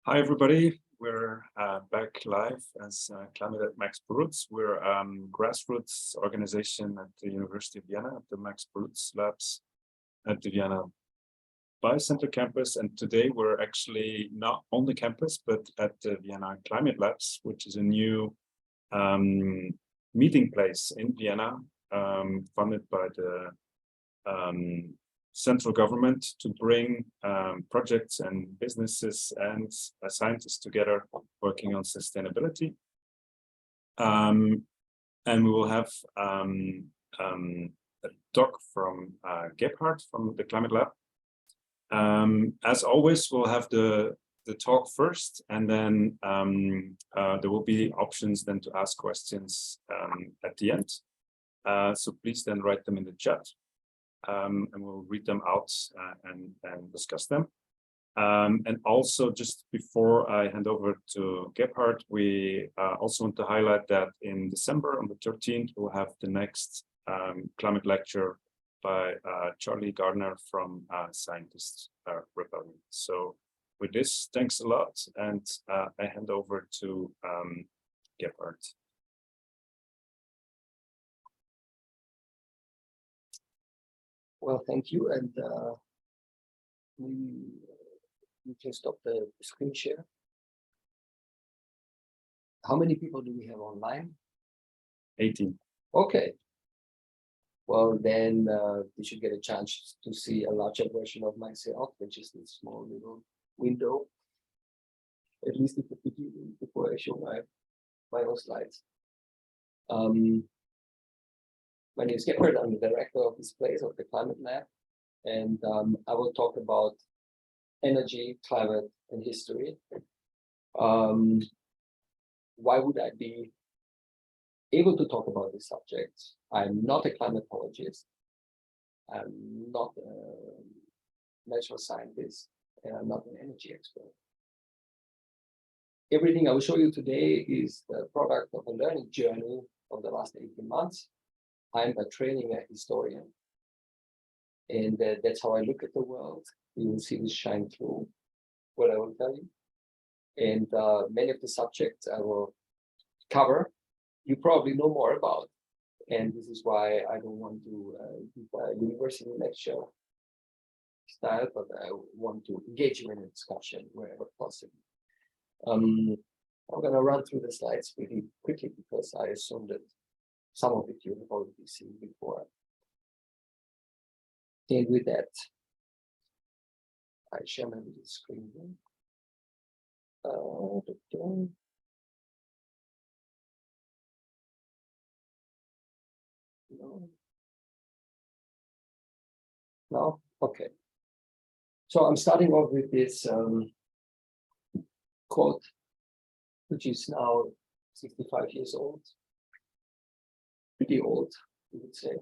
Hi, everybody. We're back live as Climate at Max Perutz. We're a grassroots organization at the University of Vienna, at the Max Perutz Labs at the Vienna Biocenter campus. And today we're actually not on the campus, but at the Vienna Climate Labs, which is a new meeting place in Vienna, funded by the central government to bring projects and businesses and scientists together working on sustainability. And we will have a talk from Gebhard from the Climate Lab. As always, we'll have the talk first, and then there will be options then to ask questions at the end. So please then write them in the chat. And we'll read them out and discuss them. And also, just before I hand over to Gebhard, we also want to highlight that in December, on the 13th, we'll have the next climate lecture by Charlie Gardner from Scientist Rebellion. So with this, thanks a lot, and I hand over to Gebhard. Well, thank you, and we can stop the screen share. How many people do we have online? 18. Okay. Well, then you should get a chance to see a larger version of myself, which is this small little window, at least at the beginning, before I show my own slides. My name is Gebhard. I'm the director of this place, of the Climate Lab, and I will talk about energy, climate, and history. Why would I be able to talk about this subject? I'm not a climatologist. I'm not a natural scientist, and I'm not an energy expert. Everything I will show you today is the product of a learning journey of the last 18 months. I'm by training a historian, and that's how I look at the world. You will see this shine through what I will tell you. And many of the subjects I will cover, you probably know more about. And this is why I don't want to give a university lecture style, but I want to engage you in a discussion wherever possible. I'm going to run through the slides really quickly because I assume that some of it you have already seen before. And with that, I share my little screen here. No? Okay. So I'm starting off with this quote, which is now 65 years old. Pretty old, you would say.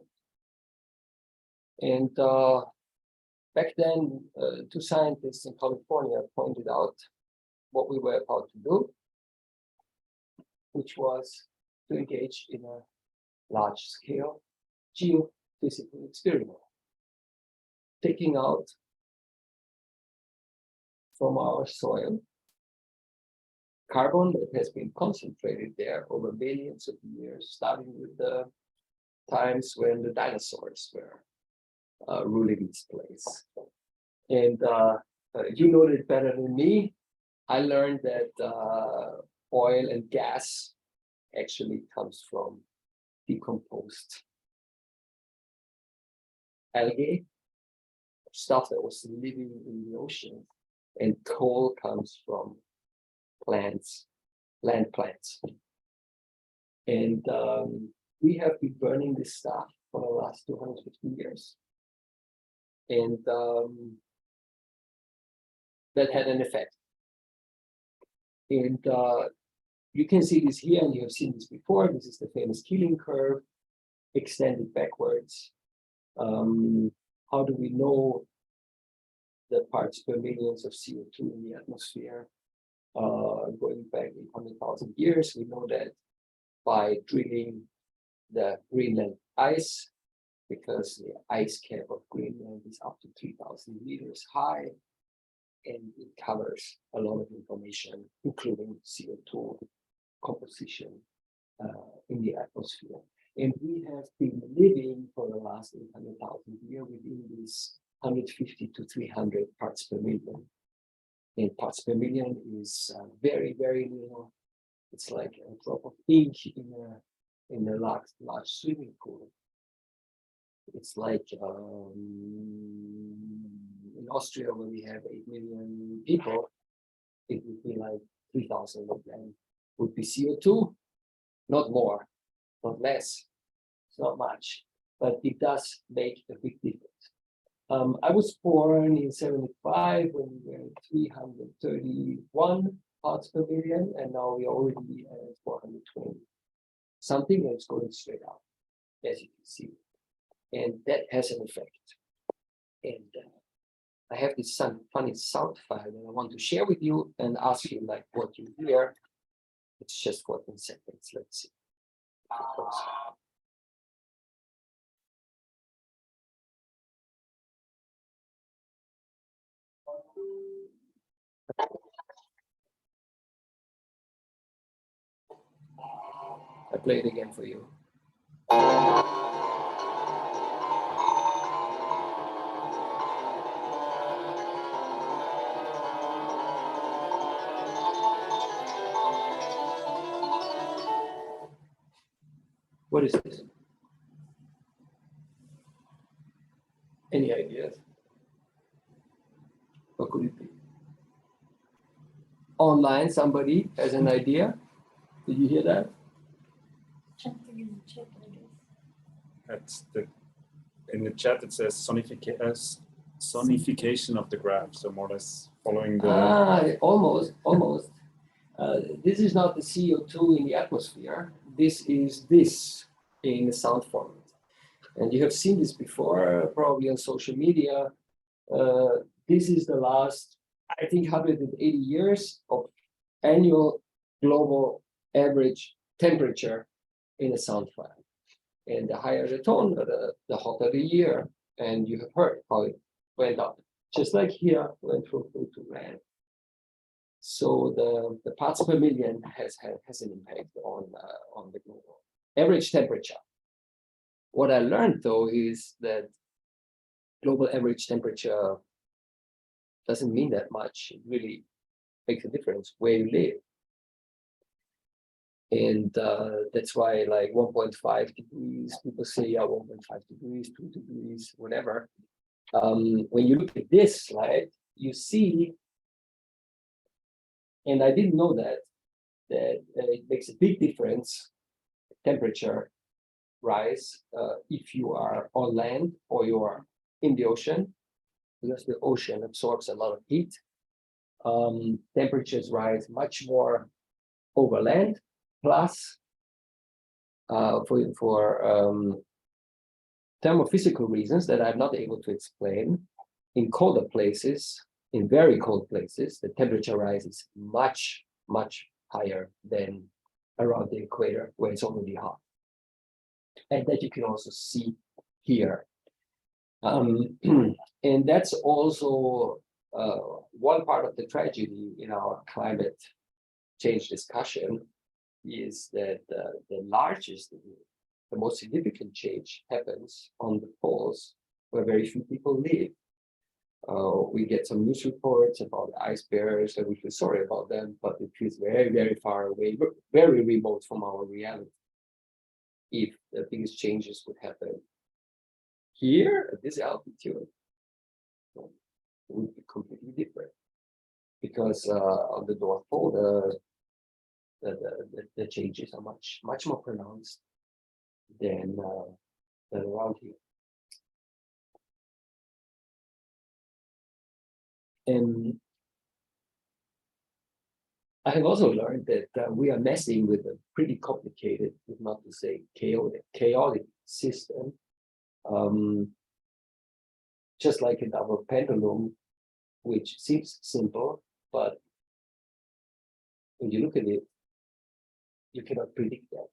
And back then, two scientists in California pointed out what we were about to do, which was to engage in a large-scale geophysical experiment, taking out from our soil carbon that has been concentrated there over millions of years, starting with the times when the dinosaurs were ruling this place. And you know it better than me. I learned that oil and gas actually comes from decomposed algae, stuff that was living in the ocean, and coal comes from plants, land plants. And we have been burning this stuff for the last 250 years. And that had an effect. And you can see this here, and you have seen this before. This is the famous Keeling curve, extended backwards. How do we know the parts per millions of CO2 in the atmosphere? Going back 800,000 years, we know that by drilling the Greenland ice, because the ice cap of Greenland is up to 3,000 meters high, and it covers a lot of information, including CO2 composition in the atmosphere. And we have been living for the last 800,000 years within this 150 to 300 parts per million. And parts per million is very, very little. It's like a drop of ink in a large swimming pool. It's like in Austria, where we have 8 million people, it would be like 3,000 of them would be CO2, not more, not less. It's not much, but it does make a big difference. I was born in 75 when we were 331 parts per million, and now we're already at 420. Something that's going straight up, as you can see. And that has an effect. And I have this funny sound file that I want to share with you and ask you like what you hear. It's just 14 seconds. Let's see. I play it again for you. What is this? Any ideas? What could it be? Online, somebody has an idea? Did you hear that? Something in the chat, I guess. That's in the chat it says sonification of the graph, so more or less following the Almost. This is not the CO2 in the atmosphere. This is this in sound format. And you have seen this before, probably on social media. This is the last, I think, 180 years of annual global average temperature in a sound file. And the higher the tone, the hotter the year. And you have heard how it went up. Just like here, went from blue to red. So the parts per million has an impact on the global average temperature. What I learned though is that global average temperature doesn't mean that much. It really makes a difference where you live. And that's why like 1.5 degrees, people say, yeah, 1.5 degrees, 2 degrees, whatever. When you look at this slide, you see, and I didn't know that it makes a big difference, temperature rise, if you are on land or you are in the ocean, because the ocean absorbs a lot of heat. Temperatures rise much more over land, plus for thermophysical reasons that I'm not able to explain, in colder places, in very cold places, the temperature rise is much, much higher than around the equator, where it's already hot. And that you can also see here. And that's also one part of the tragedy in our climate change discussion, is that the most significant change happens on the poles where very few people live. We get some news reports about ice bears, and we feel sorry about them, but it feels very, very far away, very remote from our reality. If the biggest changes would happen here at this altitude, it would be completely different. Because on the North Pole, the changes are much more pronounced than around here. And I have also learned that we are messing with a pretty complicated, if not to say chaotic system. Just like a double pendulum, which seems simple, but when you look at it, you cannot predict that,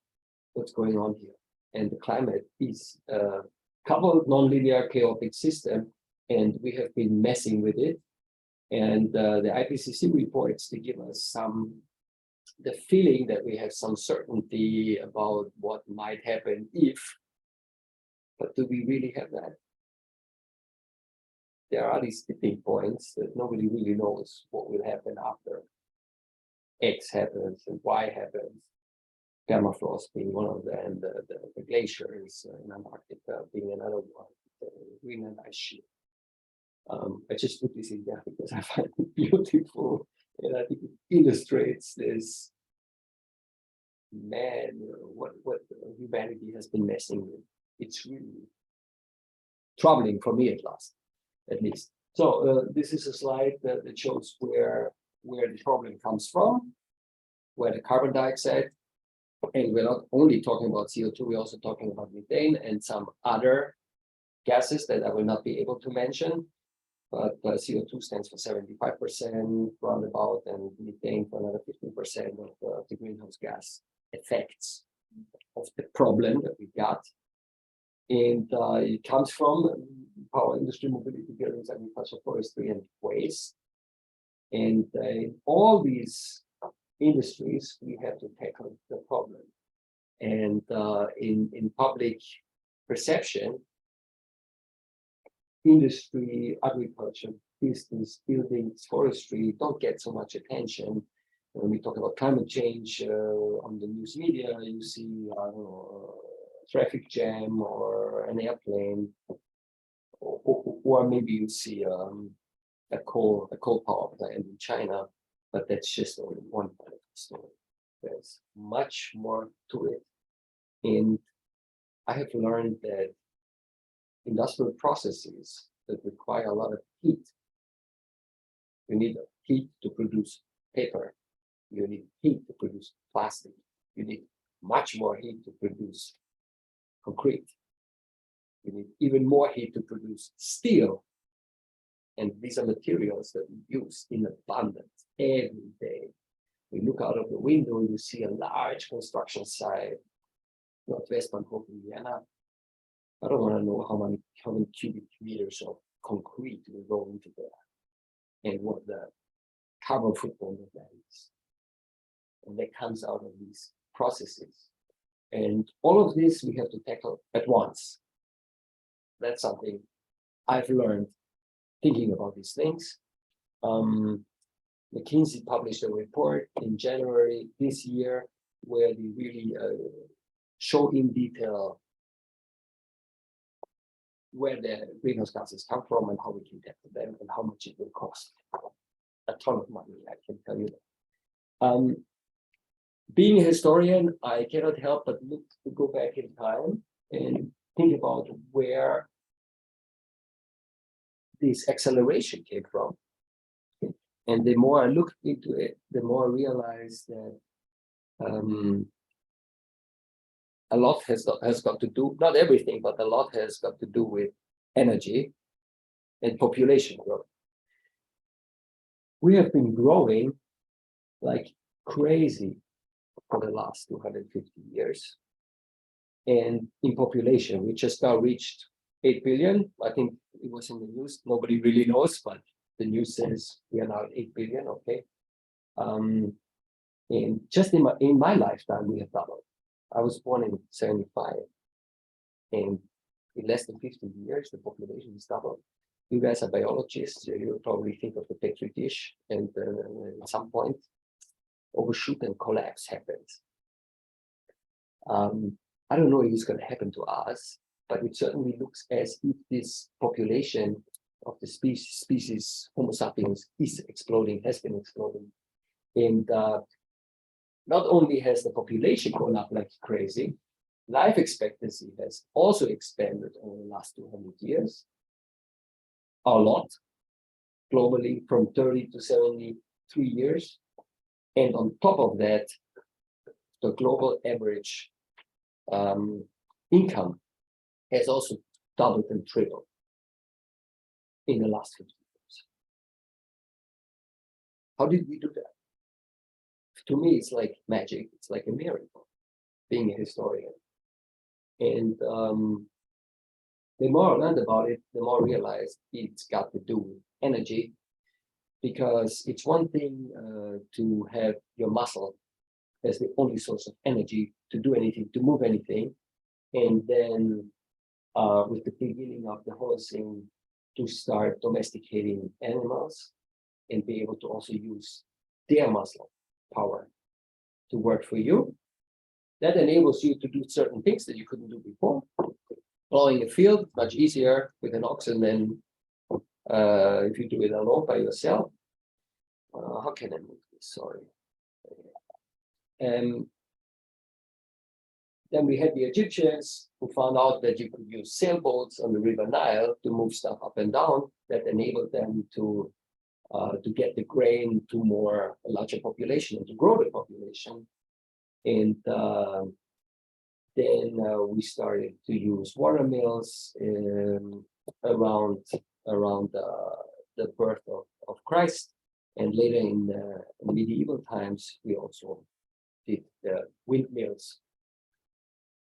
what's going on here. And the climate is a coupled nonlinear chaotic system, and we have been messing with it. And the IPCC reports, they give us the feeling that we have some certainty about what might happen if, but do we really have that? There are these tipping points that nobody really knows what will happen after X happens and Y happens. Permafrost being one of them, the glaciers in Antarctica being another one, the Greenland ice sheet. I just put this in there because I find it beautiful, and I think it illustrates this what humanity has been messing with. It's really troubling for me at least. So this is a slide that shows where the problem comes from, where the carbon dioxide, and we're not only talking about CO2, we're also talking about methane and some other gases that I will not be able to mention. But CO2 stands for 75% roundabout, and methane for another 15% of the greenhouse gas effects of the problem that we got. And it comes from power industry, mobility, buildings, agriculture, forestry, and waste. And in all these industries, we have to tackle the problem. And in public perception, industry, agriculture, business, buildings, forestry don't get so much attention. When we talk about climate change on the news media, you see I don't know, a traffic jam or an airplane, or maybe you see a coal power plant in China, but that's just only one part of the story. There's much more to it. And I have learned that industrial processes that require a lot of heat. You need heat to produce paper. You need heat to produce plastic. You need much more heat to produce concrete. You need even more heat to produce steel. And these are materials that we use in abundance every day. We look out of the window, you see a large construction site, Northwest Bahnhof in Vienna. I don't want to know how many cubic meters of concrete will go into there and what the carbon footprint of that is. And that comes out of these processes. And all of this we have to tackle at once. That's something I've learned thinking about these things. McKinsey published a report in January this year where they really show in detail where the greenhouse gases come from and how we can tackle them and how much it will cost. A ton of money, I can tell you that. Being a historian, I cannot help but go back in time and think about where this acceleration came from. And the more I looked into it, the more I realized that a lot has got to do, not everything, but a lot has got to do with energy and population growth. We have been growing like crazy for the last 250 years. And in population, we just now reached 8 billion. I think it was in the news. Nobody really knows, but the news says we are now at 8 billion, okay? And just in my lifetime, we have doubled. I was born in 75, and in less than 50 years, the population is doubled. You guys are biologists, you'll probably think of the Petri dish, and at some point, overshoot and collapse happens. I don't know if it's going to happen to us, but it certainly looks as if this population of the species Homo sapiens is exploding, has been exploding. And not only has the population gone up like crazy, life expectancy has also expanded over the last 200 years. A lot, globally from 30 to 73 years. And on top of that, the global average income has also doubled and tripled in the last 50 years. How did we do that? To me, it's like magic. It's like a miracle, being a historian. And the more I learned about it, the more I realized it's got to do with energy. because it's one thing to have your muscle as the only source of energy to do anything, to move anything, and then with the beginning of the whole thing, to start domesticating animals and be able to also use their muscle power to work for you. That enables you to do certain things that you couldn't do before. Plowing a field, much easier with an oxen than if you do it alone by yourself. How can I move this? Sorry. Then we had the Egyptians who found out that you could use sailboats on the River Nile to move stuff up and down. That enabled them to get the grain to a larger population and to grow the population. And then we started to use water mills around the birth of Christ. And later in medieval times, we also did the windmills.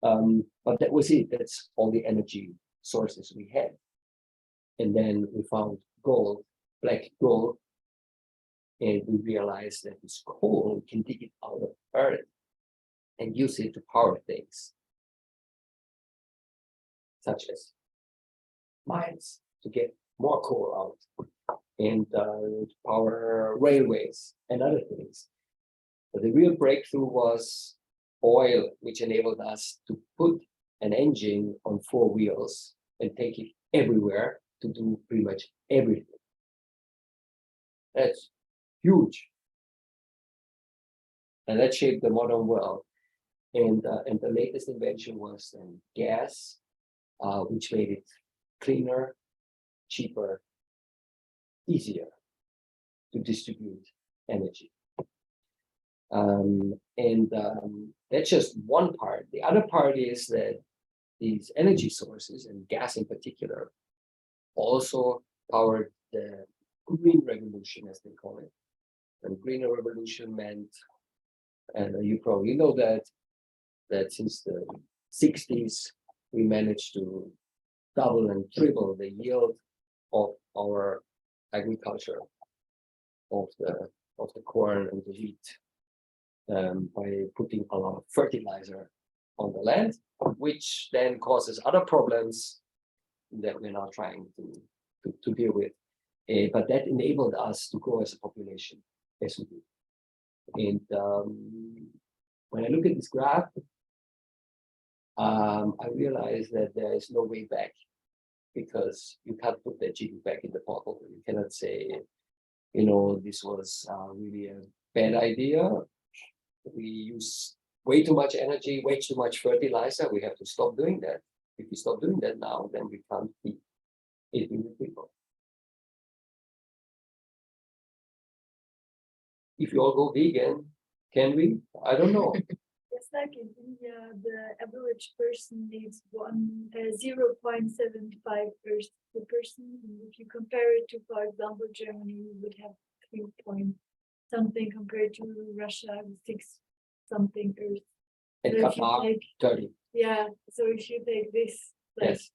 But that was it. That's all the energy sources we had. And then we found gold, black gold, and we realized that this coal, we can dig it out of earth and use it to power things, such as mines, to get more coal out, and to power railways and other things. But the real breakthrough was oil, which enabled us to put an engine on 4 wheels and take it everywhere to do pretty much everything. That's huge. And that shaped the modern world. And the latest invention was gas, which made it cleaner, cheaper, easier to distribute energy. That's just one part. The other part is that these energy sources, and gas in particular, also powered the green revolution, as they call it. And green revolution meant, and you probably know that since the 60s, we managed to double and triple the yield of our agriculture, of the corn and the wheat, by putting a lot of fertilizer on the land, which then causes other problems that we're now trying to deal with. But that enabled us to grow as a population, as we do. And when I look at this graph, I realize that there is no way back, because you can't put that genie back in the bottle. You cannot say, this was really a bad idea. We use way too much energy, way too much fertilizer. We have to stop doing that. If we stop doing that now, then we can't feed 8 million people. If you all go vegan, can we? I don't know. It's like in India, the average person needs 0.75 Earth per person. And if you compare it to, for example, Germany, you would have 3 point something compared to Russia, 6 something Earth. And So if you Qatar, take, 30. yeah, so if you take this, like, Yes.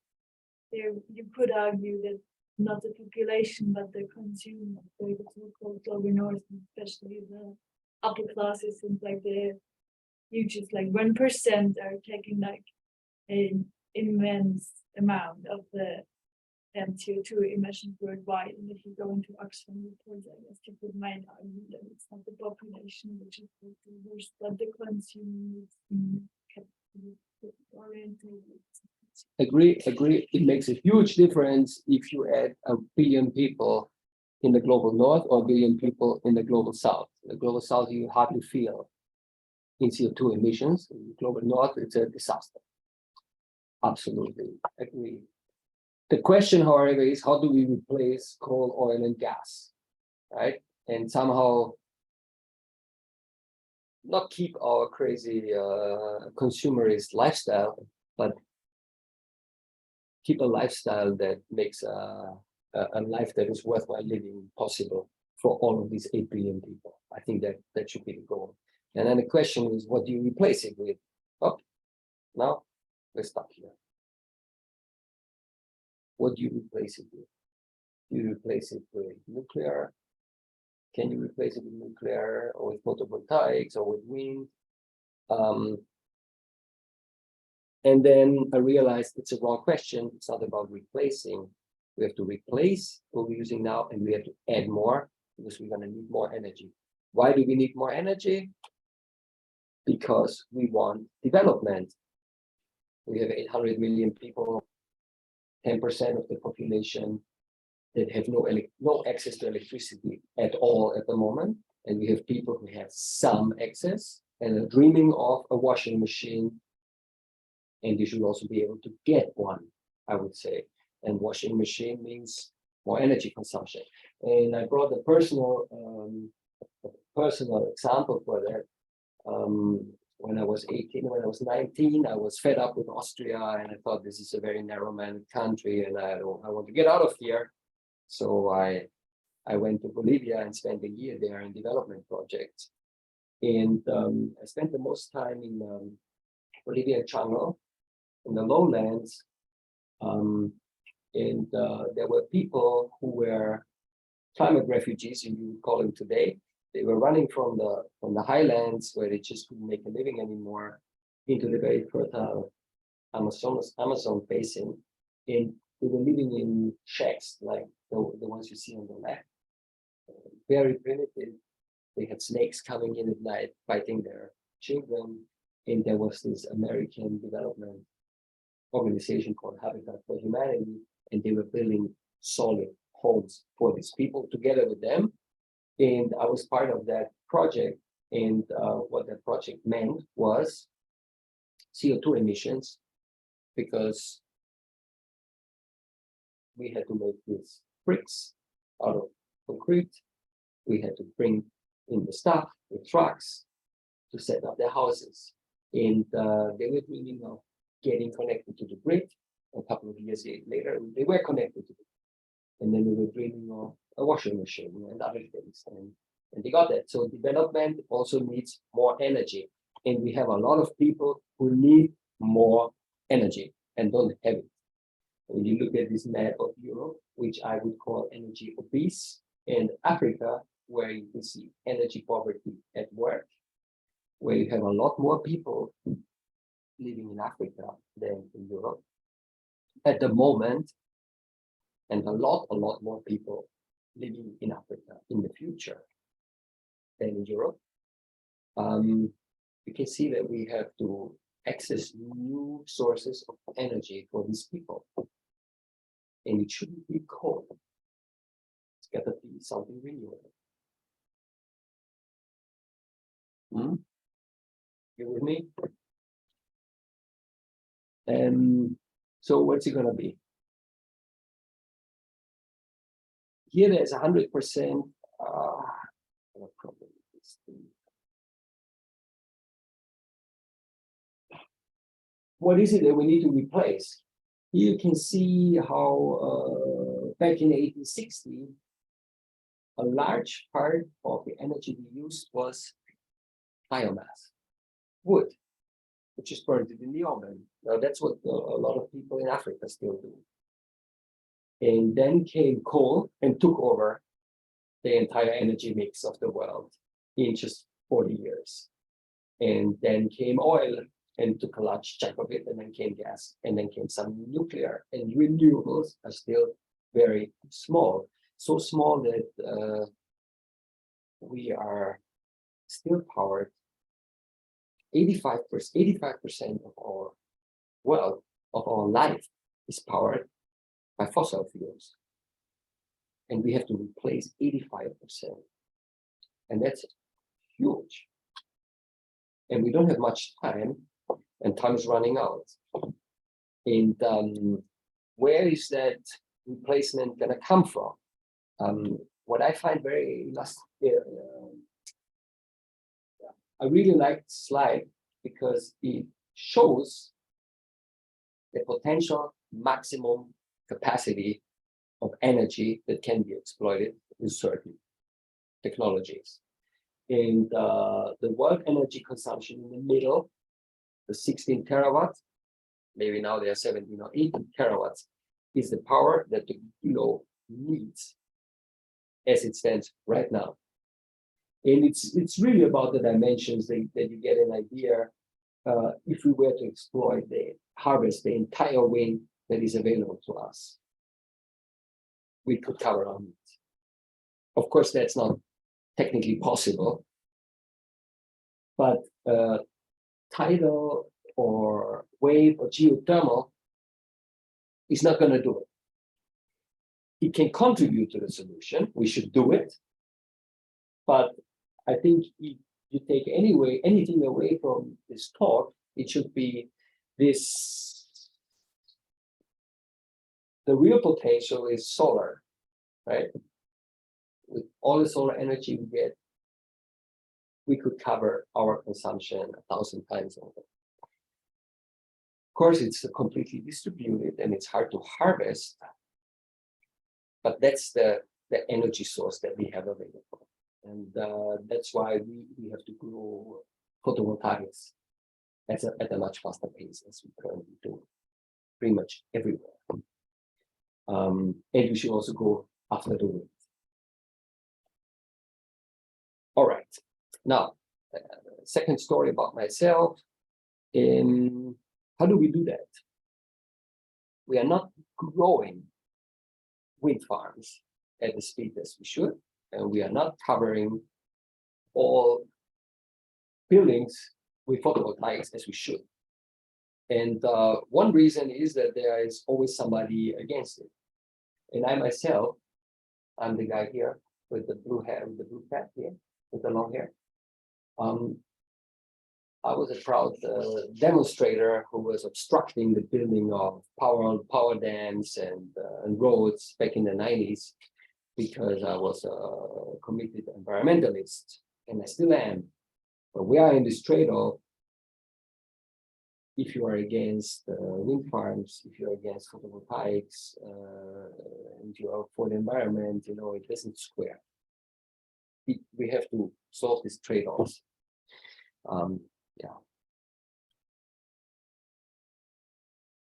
there, you could argue that not the population, but the consumer, the so-called global north, especially the upper classes, seems like they're huge. It's like 1% are taking like an immense amount of the CO2 emissions worldwide. And if you go into Oxfam reports, I guess people might argue that it's not the population which is the worst, but the consumers oriented. Agree. It makes a huge difference if you add 1 billion people in the global north or 1 billion people in the global south. The global south, you hardly feel in CO2 emissions. In the global north, it's a disaster. Absolutely agree. The question, however, is how do we replace coal, oil, and gas, right? And somehow not keep our crazy consumerist lifestyle, but keep a lifestyle that makes a life that is worthwhile living possible for all of these 8 billion people. I think that should be the goal. And then the question is, what do you replace it with? Oh, now we're stuck here. What do you replace it with? Do you replace it with nuclear Can you replace it with nuclear or with photovoltaics or with wind? And then I realized it's a wrong question. It's not about replacing. We have to replace what we're using now, and we have to add more because we're going to need more energy. Why do we need more energy? Because we want development. We have 800 million people, 10% of the population that have no access to electricity at all at the moment. And we have people who have some access and are dreaming of a washing machine. And you should also be able to get one, I would say. And washing machine means more energy consumption. And I brought a personal example for that. When I was 18, when I was 19, I was fed up with Austria, and I thought this is a very narrow-minded country, and I want to get out of here. So I went to Bolivia and spent a year there in development projects. And I spent the most time in Bolivian jungle, in the lowlands. There were people who were climate refugees, and you would call them today. They were running from the highlands where they just couldn't make a living anymore into the very fertile Amazon basin. And they were living in shacks like the ones you see on the left. Very primitive. They had snakes coming in at night, biting their children. And there was this American development organization called Habitat for Humanity, and they were building solid homes for these people together with them. And I was part of that project. And what that project meant was CO2 emissions, because we had to make these bricks out of concrete. We had to bring in the stuff with trucks to set up their houses. And they were dreaming of getting connected to the grid. A couple of years later, they were connected to the grid. And then they were dreaming of a washing machine and other things. And they got that. So development also needs more energy. And we have a lot of people who need more energy and don't have it. When you look at this map of Europe, which I would call energy obese, and Africa, where you can see energy poverty at work, where you have a lot more people living in Africa than in Europe at the moment, and a lot more people living in Africa in the future than in Europe. You can see that we have to access new sources of energy for these people. And it shouldn't be coal. It's got to be something renewable. You with me? So what's it going to be? Here there's 100%. What problem is this thing? What is it that we need to replace? Here you can see how back in 1860, a large part of the energy we used was biomass, wood, which is burned in the oven. Now that's what a lot of people in Africa still do. And then came coal and took over the entire energy mix of the world in just 40 years. And then came oil and took a large chunk of it, and then came gas, and then came some nuclear, and renewables are still very small. So small that we are still powered. 85% of our world, of our life is powered by fossil fuels. And we have to replace 85%. And that's huge. And we don't have much time, and time is running out. And where is that replacement going to come from? What I find very I really like this slide because it shows the potential maximum capacity of energy that can be exploited in certain technologies. And the world energy consumption in the middle, the 16 terawatts, maybe now they are 17 or 18 terawatts, is the power that the globe needs as it stands right now. And it's really about the dimensions that you get an idea. If we were to exploit harvest the entire wind that is available to us, we could cover our needs. Of course, that's not technically possible, but tidal or wave or geothermal is not going to do it. It can contribute to the solution. We should do it. But I think if you take anything away from this talk, it should be this. The real potential is solar, right? With all the solar energy we get, we could cover our consumption 1,000 times over. Of course, it's completely distributed and it's hard to harvest, but that's the energy source that we have available. And that's why we have to grow photovoltaics at a much faster pace as we currently do, pretty much everywhere. And we should also go after the wind. All right. Now, second story about myself. How do we do that? We are not growing wind farms at the speed as we should, and we are not covering all buildings with photovoltaics as we should. And one reason is that there is always somebody against it. And I myself, I'm the guy here with the blue hair, with the blue cap here, with the long hair. I was a proud demonstrator who was obstructing the building of power dams and roads back in the 90s because I was a committed environmentalist, and I still am. But we are in this trade-off. If you are against wind farms, if you're against photovoltaics, and you are for the environment, it doesn't square. We have to solve these trade-offs. Yeah.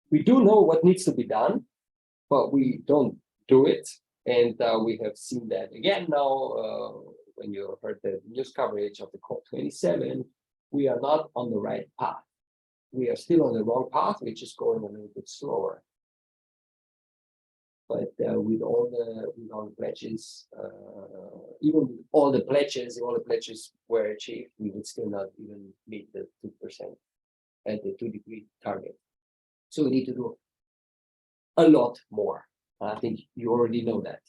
We do know what needs to be done, but we don't do it. And we have seen that again now, when you heard the news coverage of the COP27, we are not on the right path. We are still on the wrong path, which is going a little bit slower. But with all the pledges, even with all the pledges were achieved, we would still not even meet the 2% and the 2-degree target. So we need to do a lot more. I think you already know that.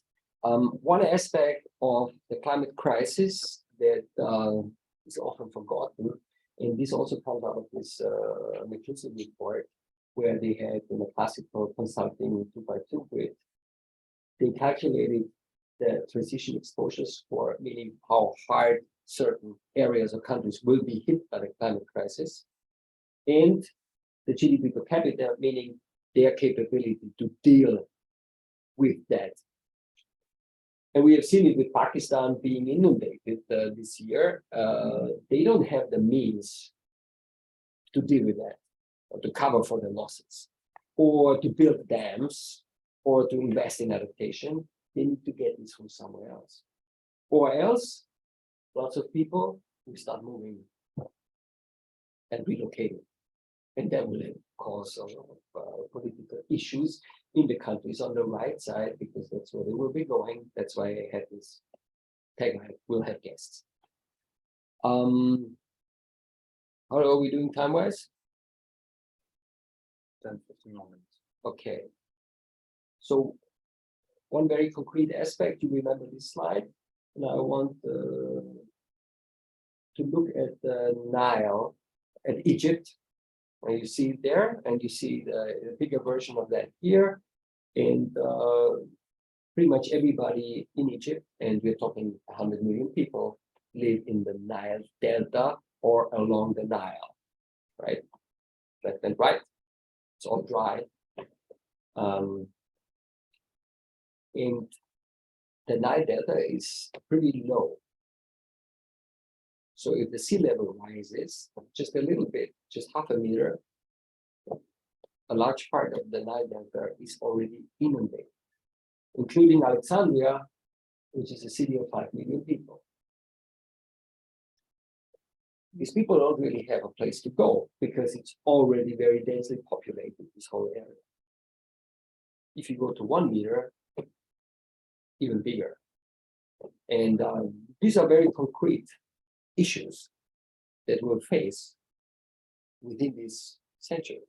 One aspect of the climate crisis that is often forgotten, and this also comes out of this McKinsey report, where they had in a classical consulting 2x2 grid, they calculated the transition exposure score, meaning how hard certain areas or countries will be hit by the climate crisis, and the GDP per capita, meaning their capability to deal with that. And we have seen it with Pakistan being inundated this year. They don't have the means to deal with that, or to cover for the losses, or to build dams, or to invest in adaptation. They need to get this from somewhere else. Or else, lots of people will start moving and relocating. And that will cause a lot of political issues in the countries on the right side, because that's where they will be going. That's why I had this tagline, we'll have guests. How are we doing time-wise? 10, 15 moments. Okay. So one very concrete aspect, you remember this slide, and I want to look at the Nile, at Egypt. And you see it there, and you see the bigger version of that here. And pretty much everybody in Egypt, and we're talking 100 million people, live in the Nile Delta or along the Nile, right? Left and right, it's all dry. And the Nile Delta is pretty low. So if the sea level rises just a little bit, just half a meter, a large part of the Nile Delta is already inundated, including Alexandria, which is a city of 5 million people. these people don't really have a place to go because it's already very densely populated, this whole area. If you go to 1 meter, even bigger. And these are very concrete issues that we'll face within this century.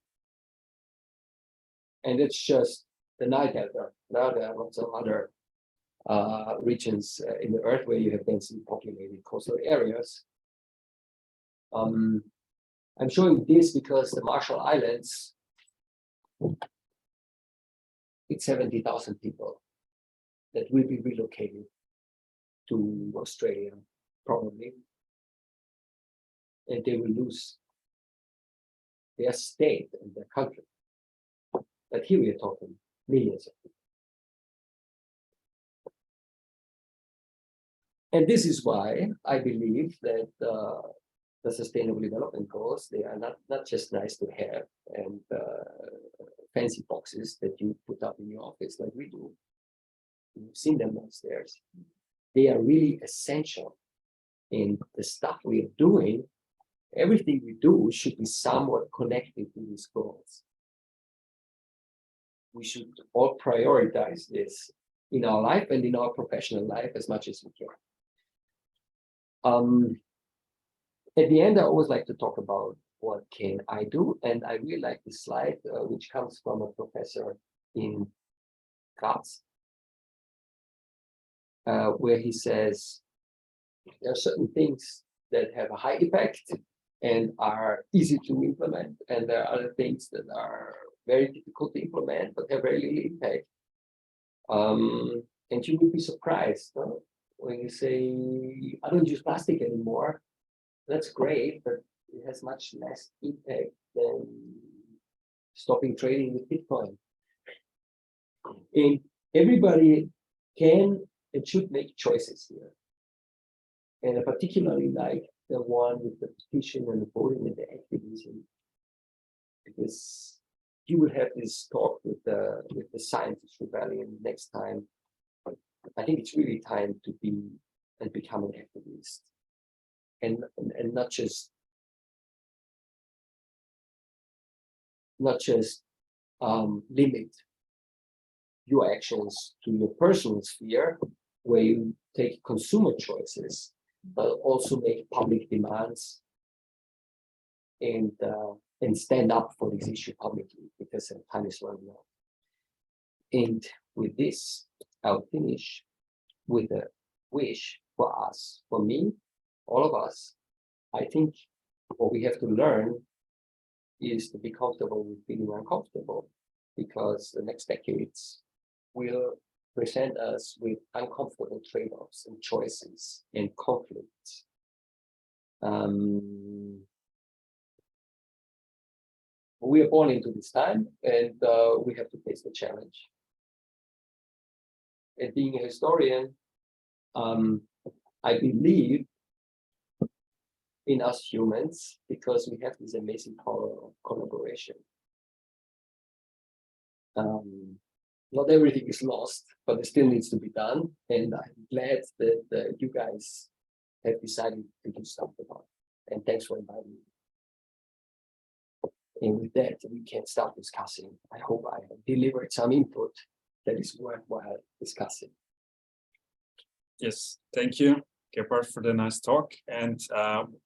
And it's just the Nile Delta. Now there are lots of other regions in the earth where you have densely populated coastal areas. I'm showing this because the Marshall Islands, it's 70,000 people that will be relocated to Australia, probably. And they will lose their state and their country. But here we are talking millions of people. And this is why I believe that the Sustainable Development Goals, they are not just nice to have and fancy boxes that you put up in your office like we do. You've seen them downstairs. They are really essential in the stuff we are doing. Everything we do should be somewhat connected to these goals. We should all prioritize this in our life and in our professional life as much as we can. At the end, I always like to talk about what can I do, and I really like this slide, which comes from a professor in Graz, where he says there are certain things that have a high impact and are easy to implement, and there are other things that are very difficult to implement but have very little impact. And you will be surprised when you say, I don't use plastic anymore. That's great, but it has much less impact than stopping trading with Bitcoin. And everybody can and should make choices here. And I particularly like the one with the petition and the voting and the activism, because you will have this talk with the scientist rebellion next time. I think it's really time to be and become an activist, and not just limit your actions to your personal sphere, where you take consumer choices, but also make public demands and stand up for this issue publicly, because time is running out. And with this, I'll finish with a wish for us, for me, all of us. I think what we have to learn is to be comfortable with feeling uncomfortable, because the next decades will present us with uncomfortable trade-offs and choices and conflicts. We are born into this time, and we have to face the challenge. And being a historian, I believe in us humans because we have this amazing power of collaboration. Not everything is lost, but it still needs to be done. And I'm glad that you guys have decided to do something about it. And thanks for inviting me. And with that, we can start discussing. I hope I have delivered some input that is worthwhile discussing. Yes, thank you, Gebhard, for the nice talk. And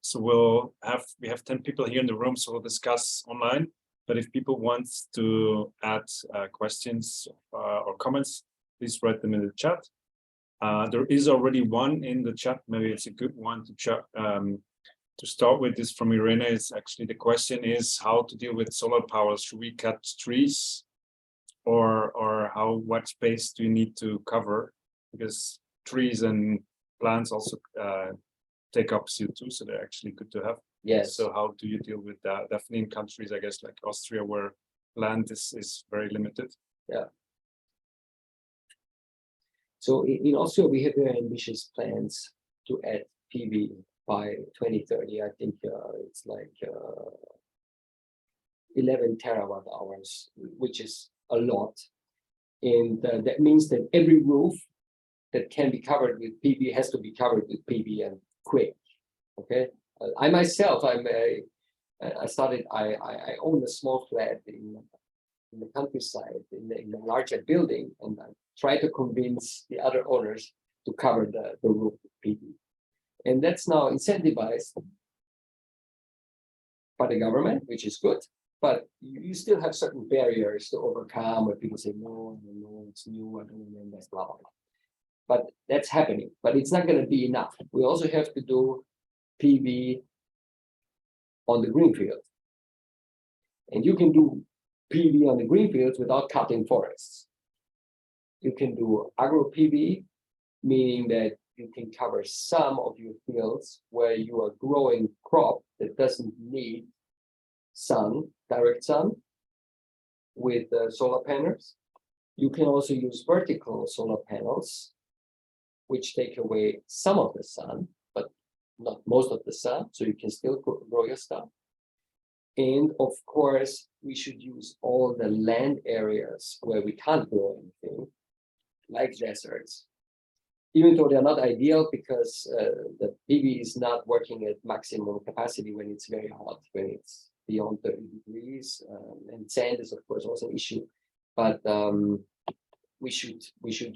so we have 10 people here in the room, so we'll discuss online. But if people want to add questions or comments, please write them in the chat. There is already one in the chat. Maybe it's a good one to start with. This from Irene. It's actually, the question is how to deal with solar power. Should we cut trees, or what space do you need to cover? Because trees and plants also take up CO2, so they're actually good to have. Yes. So how do you deal with that? Definitely in countries, I guess, like Austria, where land is very limited. Yeah. So in Austria, we have very ambitious plans to add PV by 2030. I think it's like 11 terawatt hours, which is a lot. And that means that every roof that can be covered with PV has to be covered with PV, and quick. Okay. I myself, I own a small flat in the countryside, in a larger building, and I try to convince the other owners to cover the roof with PV. And that's now incentivized by the government, which is good, but you still have certain barriers to overcome where people say, no, it's new, I don't know, that's blah, blah, blah. But that's happening, but it's not going to be enough. We also have to do PV on the greenfield. And you can do PV on the greenfields without cutting forests. You can do agro PV, meaning that you can cover some of your fields where you are growing crop that doesn't need sun, direct sun, with solar panels. You can also use vertical solar panels, which take away some of the sun, but not most of the sun, so you can still grow your stuff. And of course, we should use all the land areas where we can't grow anything, like deserts, even though they're not ideal because the PV is not working at maximum capacity when it's very hot, when it's beyond 30 degrees, and sand is of course also an issue. But we should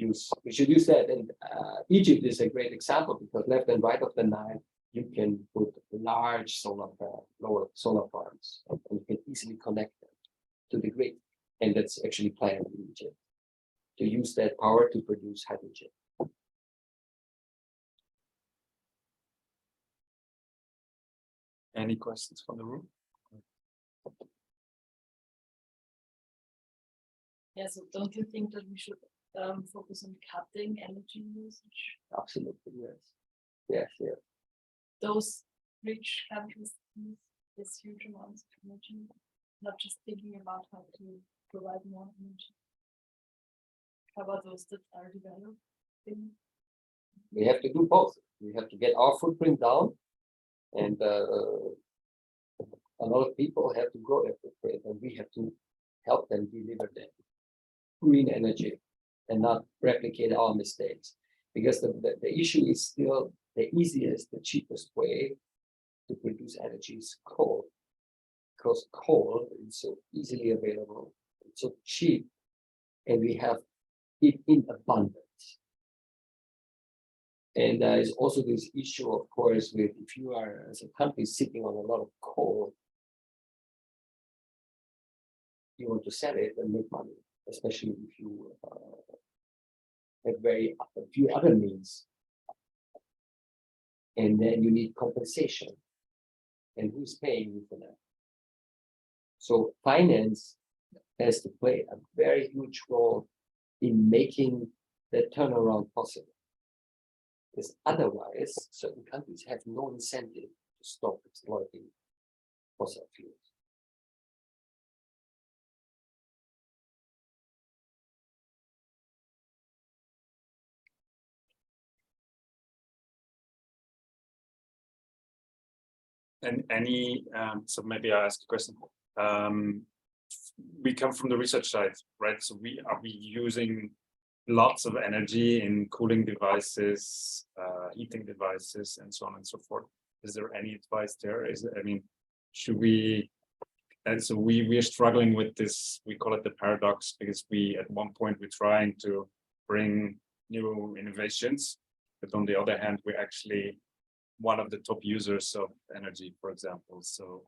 use that. And Egypt is a great example because left and right of the Nile, you can put large solar farms, and you can easily connect them to the grid. And that's actually planned in Egypt, to use that power to produce hydrogen. Any questions from the room? Yeah, so don't you think that we should focus on cutting energy usage? Absolutely, yes. Yes, yes. Those rich countries use this huge amounts of energy, not just thinking about how to provide more energy. How about those that are developing? We have to do both. We have to get our footprint down, and a lot of people have to grow their footprint, and we have to help them deliver that green energy and not replicate our mistakes. Because the issue is still the easiest, the cheapest way to produce energy is coal. Because coal is so easily available, it's so cheap, and we have it in abundance. And there is also this issue, of course, with if you are as a country sitting on a lot of coal, you want to sell it and make money, especially if you have very few other means. And then you need compensation. And who's paying you for that? So finance has to play a very huge role in making that turnaround possible. Because otherwise, certain countries have no incentive to stop exploiting fossil fuels. And so maybe I ask a question. We come from the research side, right? So are we using lots of energy in cooling devices, heating devices, and so on and so forth? Is there any advice there? Should we? And so we are struggling with this. We call it the paradox because at one point we're trying to bring new innovations, but on the other hand, we're actually one of the top users of energy, for example. So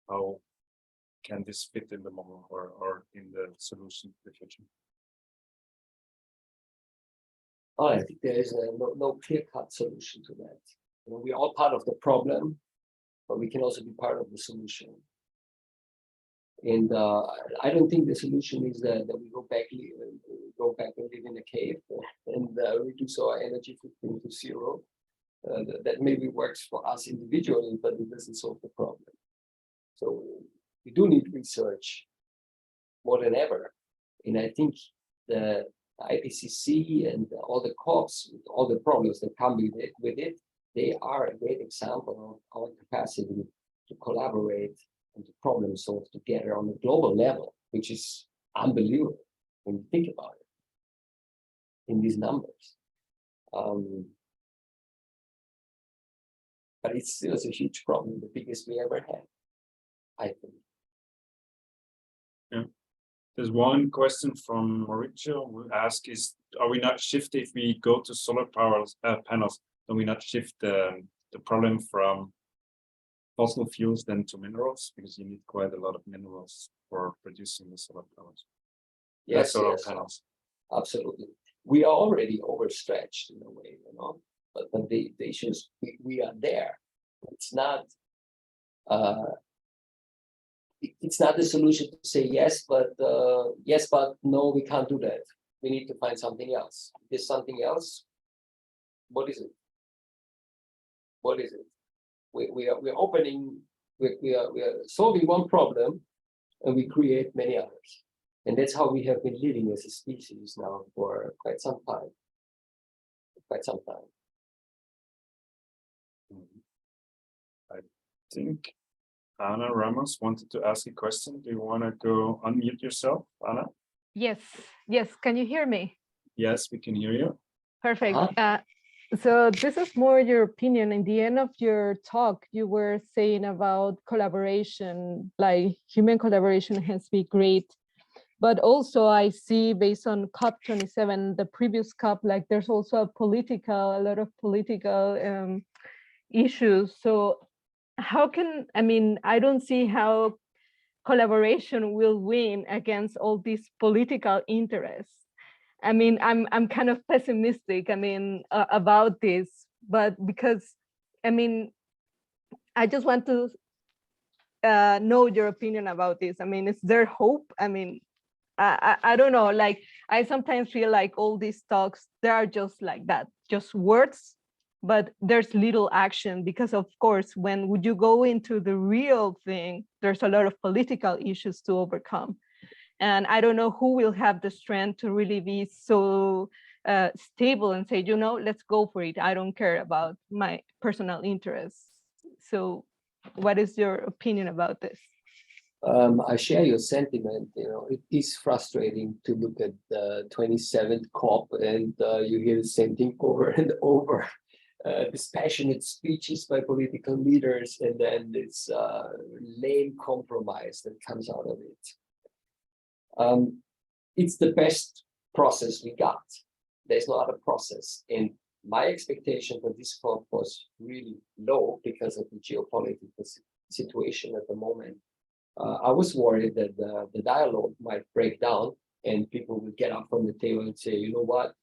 how can this fit in the model or in the solution for the future? Oh, I think there is no clear-cut solution to that. We're all part of the problem, but we can also be part of the solution. And I don't think the solution is that we go back and live in a cave and reduce our energy footprint to zero. That maybe works for us individually, but it doesn't solve the problem. So we do need research more than ever. And I think the IPCC and all the COPs, with all the problems that come with it, they are a great example of our capacity to collaborate and to problem solve together on a global level, which is unbelievable when you think about it in these numbers. but it's still a huge problem, the biggest we ever had, I think. There's one question from Mauricio who asks, are we not shift if we go to solar power panels, do we not shift the problem from fossil fuels then to minerals? Because you need quite a lot of minerals for producing the solar panels. Yes, solar yes, panels. absolutely. We are already overstretched in a way, but the issues, we are there. It's not the solution to say yes, but no, we can't do that. We need to find something else. There's something else. What is it? What is it? We are solving one problem, and we create many others. And that's how we have been living as a species now for quite some time. I think Ana Ramos wanted to ask a question. Do you want to go unmute yourself, Ana? Yes. Can you hear me? Yes, we can hear you. Perfect. So this is more your opinion. In the end of your talk, you were saying about collaboration, like human collaboration has to be great. But also I see based on COP27, the previous COP, like there's also a lot of political issues. So how I don't see how collaboration will win against all these political interests. I'm kind of pessimistic, about this, but because, I just want to know your opinion about this. Is there hope? I don't know, like, I sometimes feel like all these talks, they are just like that, just words, but there's little action because, of course, when would you go into the real thing, there's a lot of political issues to overcome. And I don't know who will have the strength to really be so stable and say, let's go for it. I don't care about my personal interests. So what is your opinion about this? I share your sentiment. It is frustrating to look at the 27th COP and you hear the same thing over and over. These passionate speeches by political leaders, and then this lame compromise that comes out of it. It's the best process we got. There's no other process. And my expectation for this COP was really low because of the geopolitical situation at the moment. I was worried that the dialogue might break down and people would get up from the table and say, you know what,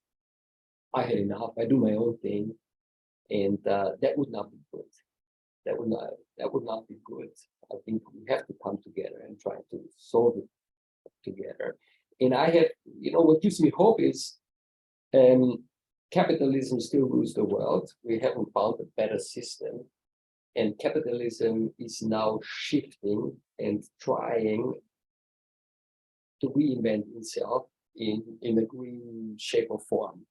I had enough, I do my own thing. And that would not be good. That would not be good. I think we have to come together and try to solve it together. And I have, what gives me hope is capitalism still rules the world. We haven't found a better system. And capitalism is now shifting and trying to reinvent itself in a green shape or form.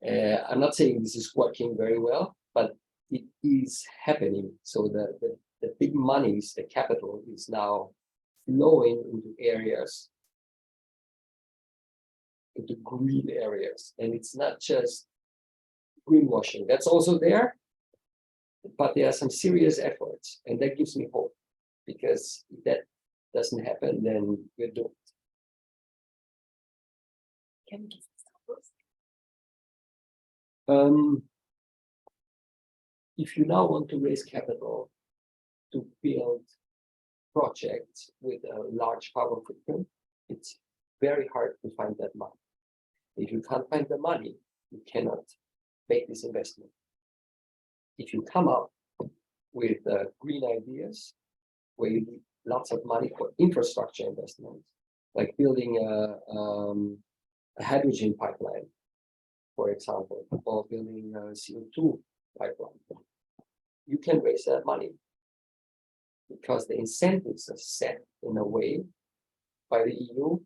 I'm not saying this is working very well, but it is happening. So the big monies, the capital is now flowing into areas, into green areas. And it's not just greenwashing, that's also there. But there are some serious efforts, and that gives me hope, because if that doesn't happen, then we're doomed. Can you give examples? If you now want to raise capital to build projects with a large carbon footprint, it's very hard to find that money. If you can't find the money, you cannot make this investment. If you come up with green ideas where you need lots of money for infrastructure investments, like building a hydrogen pipeline, for example, or building a CO2 pipeline, you can raise that money because the incentives are set in a way by the EU,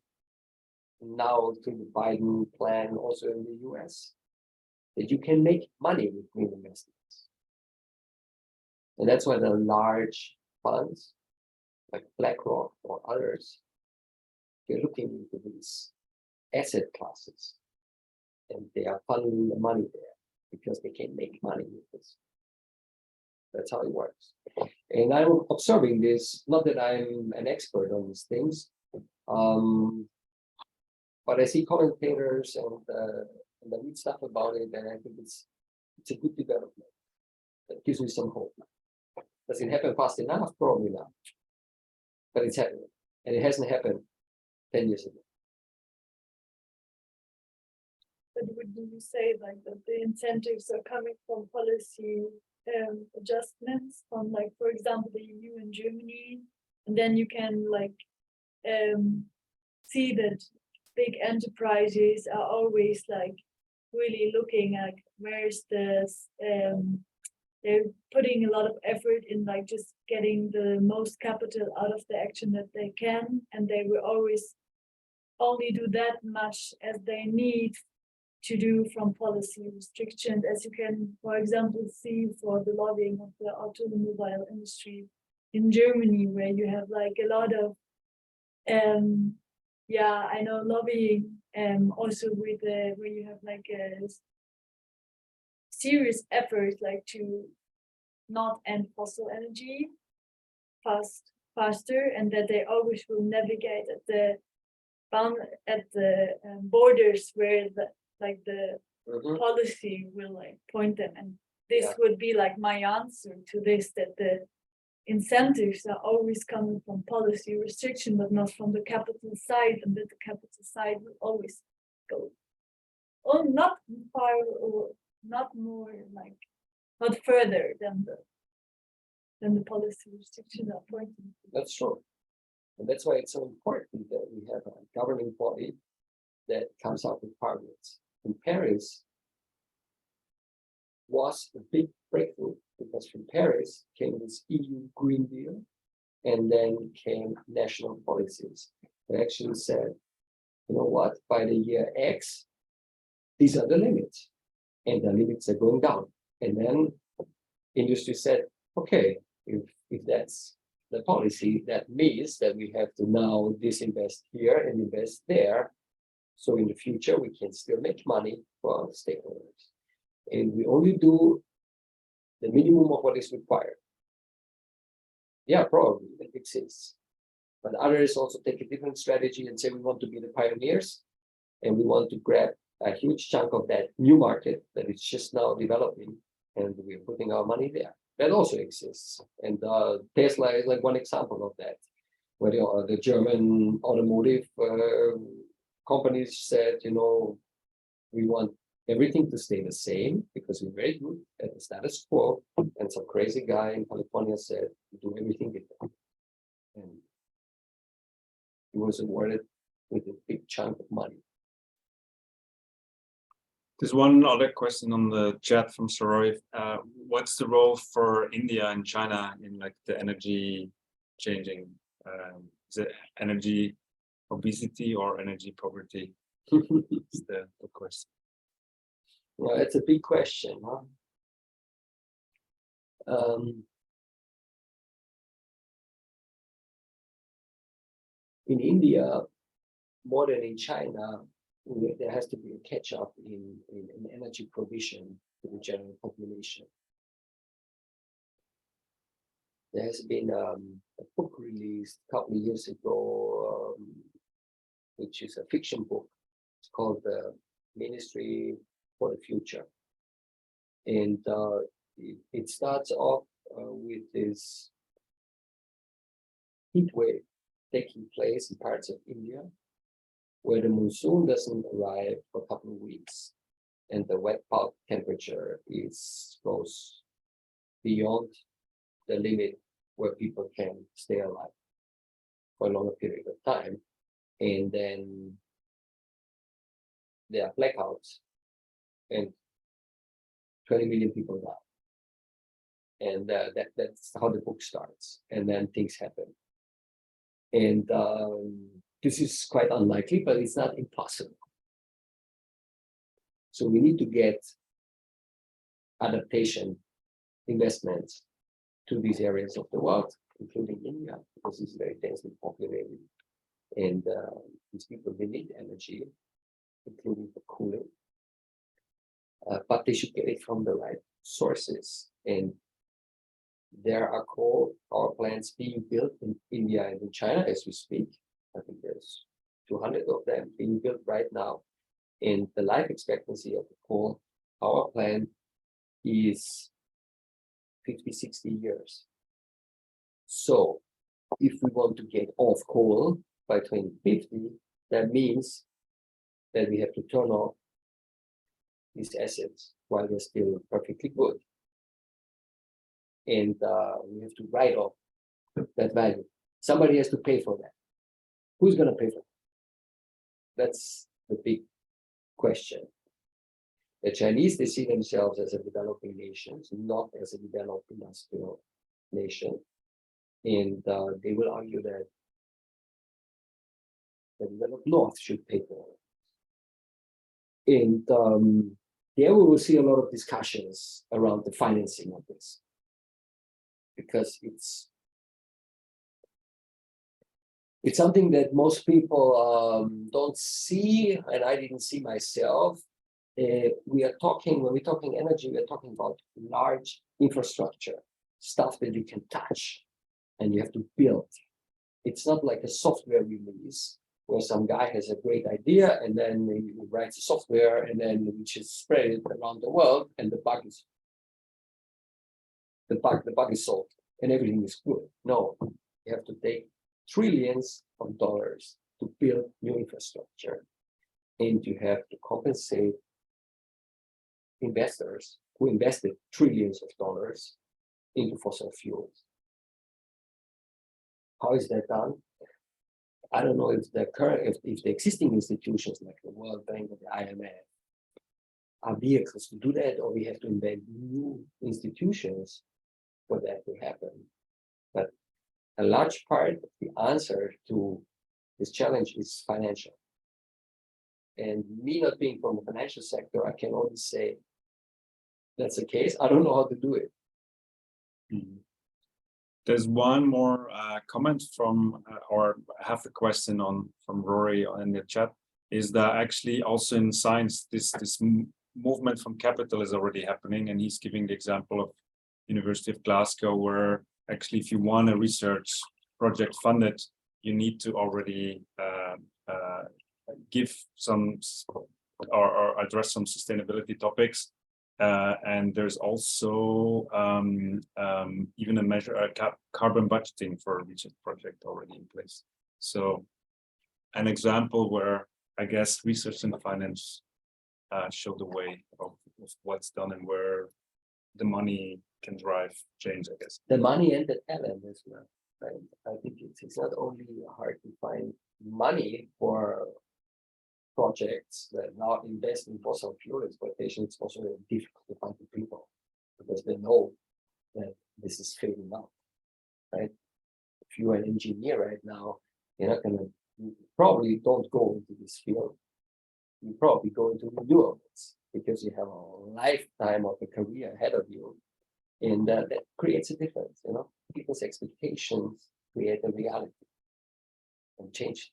now through the Biden plan, also in the US, that you can make money with green investments. And that's why the large funds, like BlackRock or others, they're looking into these asset classes. And they are funneling the money there because they can make money with this. That's how it works. And I'm observing this, not that I'm an expert on these things, but I see commentators and I read stuff about it, and I think it's a good development. That gives me some hope. Does it happen fast enough? Probably not. But it's happening. And it hasn't happened 10 years ago. But would you say like that the incentives are coming from policy adjustments from, like, for example, the EU and Germany, and then you can like see that big enterprises are always like really looking at where's this they're putting a lot of effort in like just getting the most capital out of the action that they can, and they will always only do that much as they need to do from policy restrictions, as you can, for example, see for the lobbying of the automobile industry in Germany, where you have like a lot of yeah, I know lobbying also with where you have like a serious effort like to not end fossil energy faster, and that they always will navigate at the borders where the like the policy will like point them, and this would be like my answer to this, that the incentives are always coming from policy restriction, but not from the capital side, and that the capital side will always go, or not far, or not more, like not further than the policy restriction are pointing. That's true. And that's why it's so important that we have a governing body that comes up with targets. In Paris was a big breakthrough, because from Paris came this EU Green Deal, and then came national policies that actually said, you know what, by the year X, these are the limits, and the limits are going down. And then industry said, okay, if that's the policy, that means that we have to now disinvest here and invest there. So in the future, we can still make money for our stakeholders. And we only do the minimum of what is required. Yeah, probably that exists. But others also take a different strategy and say we want to be the pioneers, and we want to grab a huge chunk of that new market that is just now developing, and we're putting our money there. That also exists. And Tesla is like one example of that, where the German automotive companies said, you know, we want everything to stay the same because we're very good at the status quo. And some crazy guy in California said, do everything different. And he was awarded with a big chunk of money. There's one other question on the chat from Saroy. What's the role for India and China in like the energy changing? Is it energy obesity or energy poverty? Is the question. Well, it's a big question, huh? In India, more than in China, there has to be a catch-up in energy provision to the general population. There has been a book released a couple of years ago, which is a fiction book. It's called The Ministry for the Future. And it starts off with this heat wave taking place in parts of India, where the monsoon doesn't arrive for a couple of weeks, and the wet bulb temperature goes beyond the limit where people can stay alive for a longer period of time. And then there are blackouts, and 20 million people die. And that's how the book starts. And then things happen. And this is quite unlikely, but it's not impossible. So we need to get adaptation investments to these areas of the world, including India, because it's very densely populated. And these people, they need energy, including for cooling. But they should get it from the right sources. And there are coal power plants being built in India and in China as we speak. I think there's 200 of them being built right now. And the life expectancy of the coal power plant is 50, 60 years. So if we want to get off coal by 2050, that means that we have to turn off these assets while they're still perfectly good. And we have to write off that value. Somebody has to pay for that. Who's going to pay for that? That's the big question. The Chinese, they see themselves as a developing nation, not as a developed industrial nation. And they will argue that the developed North should pay for it. And there we will see a lot of discussions around the financing of this, because it's something that most people don't see, and I didn't see myself. When we're talking energy, we're talking about large infrastructure, stuff that you can touch and you have to build. It's not like a software release where some guy has a great idea and then he writes a software and then we just spread it around the world and the bug is solved and everything is good. No, you have to take trillions of dollars to build new infrastructure, and you have to compensate investors who invested trillions of dollars into fossil fuels. How is that done? I don't know if the existing institutions like the World Bank or the IMF are vehicles to do that, or we have to invent new institutions for that to happen. But a large part of the answer to this challenge is financial. And me not being from the financial sector, I can only say that's the case. I don't know how to do it. Mm-hmm. There's one more comment from, or I have a question from Rory in the chat, is that actually also in science, this movement from capital is already happening, and he's giving the example of University of Glasgow, where actually if you want a research project funded, you need to already give some or address some sustainability topics. And there's also even a measure, carbon budgeting for a research project already in place. So an example where I guess research and finance show the way of what's done and where the money can drive change, I guess. The money and the talent as well, right? I think it's not only hard to find money for projects that now invest in fossil fuel exploitation, it's also very difficult to find the people because they know that this is fading out, right? If you're an engineer right now, you probably don't go into this field. You probably go into renewables because you have a lifetime of a career ahead of you. And that creates a difference, people's expectations create a reality and change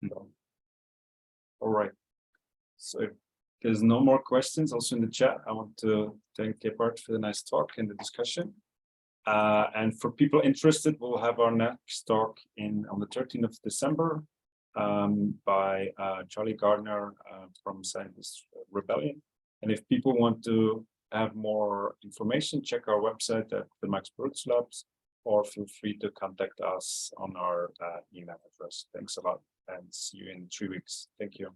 it. All right. So if there's no more questions also in the chat, I want to thank Gebhard for the nice talk and the discussion. And for people interested, we'll have our next talk on the 13th of December by Charlie Gardner from Scientist Rebellion. And if people want to have more information, check our website at the Max Brutz Labs, or feel free to contact us on our email address. Thanks a lot, and see you in 3 weeks. Thank you.